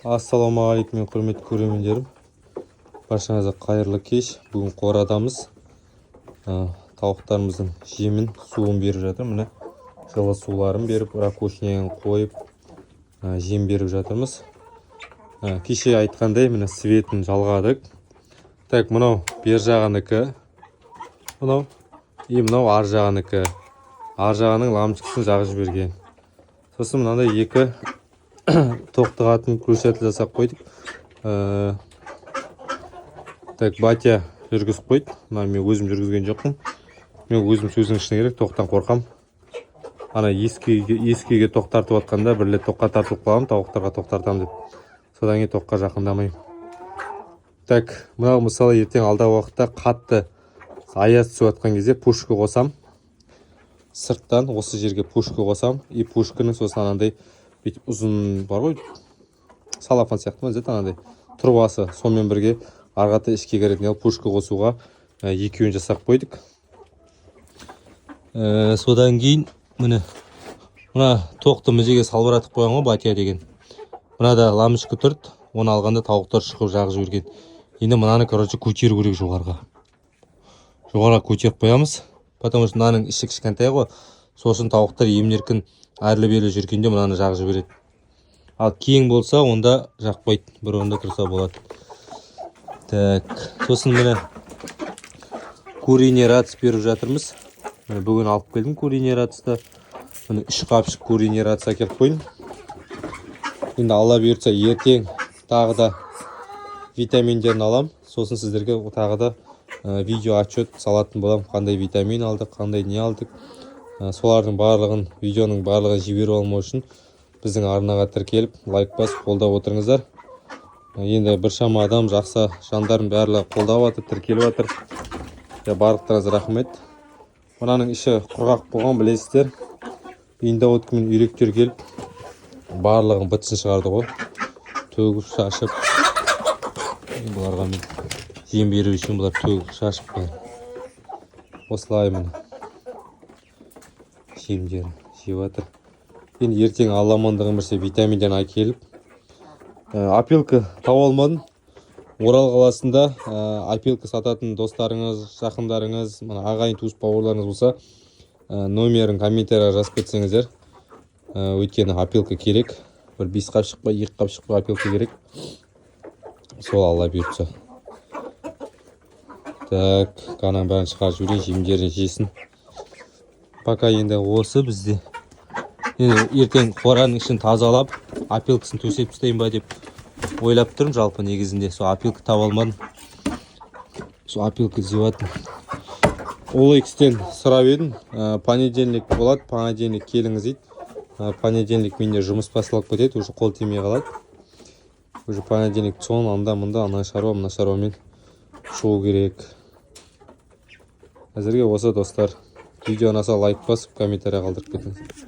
Ассалаумағалейкум, құрметті көрермендерім. Баршаңызға қайырлы кеш. Бүгін қорадамыз. Тауықтарымыздың жемін, суын беріп жатыр. Міне жылы суларын беріп, ракушнияны қойып, жем беріп жатырмыз. Кеше айтқандай, міне светін жалғадық. Так, мынау бер жағаныкі. Мынау ар жағаныкі. Ар жағаның ламчықсын жағып жіберген. Сосын мынандай екі тоқтығатын крушетл жасап қойдық. Так, батя жүргізіп қойды. Мен өзім жүргізген жоқпын. Мен өзім сөздің ішіне керек, тоқтан қорқам. Ана ескіге тоқ тартып атқанда бір рет тоққа тартылып қаламын, тауықтарға тоқ тартамын деп. Содан кейін тоққа жақындамаймын. Так, мынау мысалы ертең алдағы уақытта қатты аяз түсіп атқан кезде пушка қосам. Сырттан осы жерге пушка қосам. И пушканың сосын анандай ұзын бар ғой, салафан сияқты ма, анандай тұрбасы, сонымен бірге арғата ішке кіретін пушка қосуға екеуін жасап қойдық. Содан кейін міне мына тоқты мізеге салбыратып қойған ғой, батя деген. Мына да ламышқы тұрды, оны алғанда тауықтар шықып жағып жіберген. Енді мынаны короче көтеру керек жоғарға. Жоғарға көтеріп қоямыз. Потому что мынаның іші кішкентай ғой. Сосын тауықтар емін-еркін әрлі-берлі жүргенде мынаны жағып жібереді. Ал кең болса, онда жақпайды. Бір орында тұрса болады. Так, сосын міне куриный раци беріп жатырмыз. Бүгін алып келдім куриный раци. Міне 3 қапшық куриный раци әкеліп қойдым. Енді алла бұйыртса ертең тағы да витаминдерін алам. Сосын сіздерге тағы да видео отчет салатын болам. Қандай витамин алдық, қандай не алдық. Солардың барлығын, видеоның барлығын жіберіп алмау үшін біздің арнаға тіркеліп, лайк басып қолдап отырыңыздар. Енді біршама адам, жақсы жандардың барлығы қолдап жатыр, тіркеліп жатыр. Барлықтарыңызға рахмет. Мынаның іші құрғақ болған, білесіздер. Енді өткімен үйректер келіп, барлығын бытсын шығарды ғой. Төгіп шашып. Бұларға мен жем беру үшін бұлар төгіп шашып бар. Осылай міне жемдерін жеп жатыр. Енді ертең алламандығын бірсе витаминдерін әкеліп, опилка тауып алмадым. Орал қаласында опилка сататын достарыңыз, жақындарыңыз, ағайын туыс бауырларыңыз болса, номерін комментарияға жазып кетсеңіздер. Өйткені опилка керек. Бір 5 қапшық па, 2 қапшық па опилка керек. Сол алла бұйыртса. Так, қанан бәрін шығарып жіберейін, жемдерін жесін. Пока енді осы бізде. Ертең қораның ішін тазалап, опилкасын төсеп тастайын ба деп ойлап тұрмын. Жалпы негізінде сол опилка таба алмадым. Сол опилка жеватым. OLX-тен сұрап едім. Понедельник болады, понедельник келіңіз дейді. Понедельник менде жұмыс басылып кетеді, уже қол тимей қалады. Уже понедельник сон, анда-мында, ана шаруа, мына шаруамен шығу керек. Әзірге осы достар. Видео ұнаса лайк басып, комментария қалдырып кетіңіз.